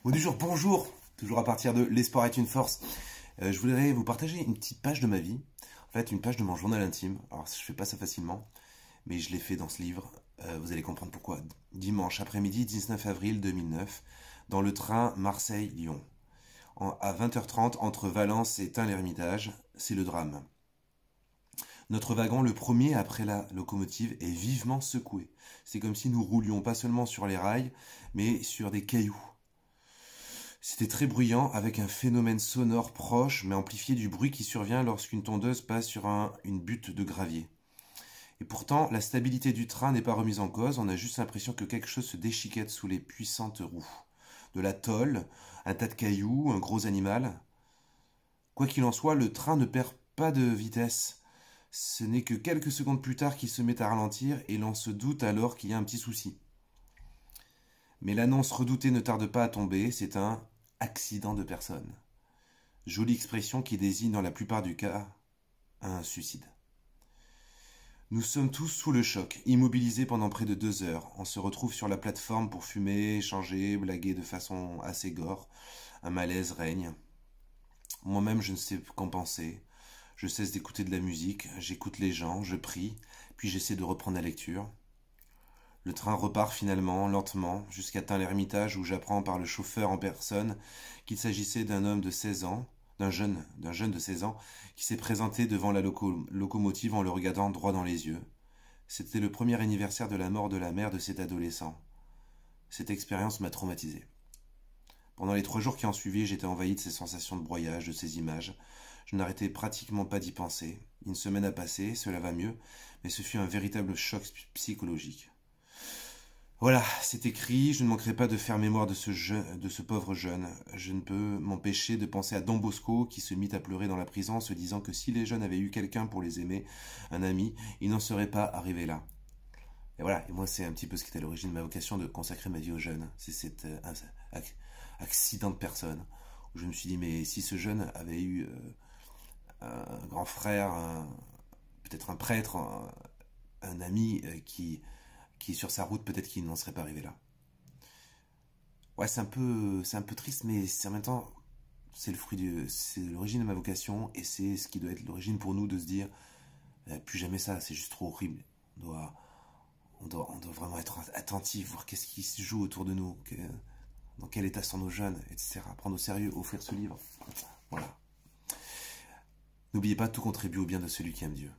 Mot du jour, bonjour, toujours à partir de L'espoir est une force. Je voudrais vous partager une petite page de ma vie, en fait une page de mon journal intime. Alors je fais pas ça facilement, mais je l'ai fait dans ce livre, vous allez comprendre pourquoi. Dimanche après-midi, 19 avril 2009, dans le train Marseille-Lyon. À 20h30, entre Valence et Tain-l'Hermitage, c'est le drame. Notre wagon, le premier après la locomotive, est vivement secoué. C'est comme si nous roulions pas seulement sur les rails, mais sur des cailloux. C'était très bruyant, avec un phénomène sonore proche, mais amplifié du bruit qui survient lorsqu'une tondeuse passe sur une butte de gravier. Et pourtant, la stabilité du train n'est pas remise en cause, on a juste l'impression que quelque chose se déchiquette sous les puissantes roues. De la tôle, un tas de cailloux, un gros animal. Quoi qu'il en soit, le train ne perd pas de vitesse. Ce n'est que quelques secondes plus tard qu'il se met à ralentir et l'on se doute alors qu'il y a un petit souci. Mais l'annonce redoutée ne tarde pas à tomber, c'est un accident de personne. Jolie expression qui désigne dans la plupart du cas un suicide. Nous sommes tous sous le choc, immobilisés pendant près de 2 heures. On se retrouve sur la plateforme pour fumer, échanger, blaguer de façon assez gore. Un malaise règne. Moi-même, je ne sais qu'en penser. Je cesse d'écouter de la musique, j'écoute les gens, je prie, puis j'essaie de reprendre la lecture. Le train repart finalement, lentement, jusqu'à Tain-l'Hermitage où j'apprends par le chauffeur en personne qu'il s'agissait d'un homme de 16 ans, d'un jeune de 16 ans, qui s'est présenté devant la locomotive en le regardant droit dans les yeux. C'était le premier anniversaire de la mort de la mère de cet adolescent. Cette expérience m'a traumatisé. Pendant les 3 jours qui ont suivi, j'étais envahi de ces sensations de broyage, de ces images. Je n'arrêtais pratiquement pas d'y penser. Une semaine a passé, cela va mieux, mais ce fut un véritable choc psychologique. Voilà, c'est écrit, je ne manquerai pas de faire mémoire de ce pauvre jeune. Je ne peux m'empêcher de penser à Don Bosco qui se mit à pleurer dans la prison en se disant que si les jeunes avaient eu quelqu'un pour les aimer, un ami, ils n'en seraient pas arrivés là. Et voilà, et moi c'est un petit peu ce qui était à l'origine de ma vocation de consacrer ma vie aux jeunes. C'est cet accident de personne où je me suis dit mais si ce jeune avait eu un grand frère, peut-être un prêtre, un ami qui est sur sa route, peut-être qu'il n'en serait pas arrivé là. Ouais, c'est un peu triste, mais en même temps, c'est l'origine de ma vocation, et c'est ce qui doit être l'origine pour nous de se dire, plus jamais ça, c'est juste trop horrible. On doit vraiment être attentif, voir qu'est-ce qui se joue autour de nous, dans quel état sont nos jeunes, etc. Prendre au sérieux, offrir ce livre. Voilà. N'oubliez pas, tout contribue au bien de celui qui aime Dieu.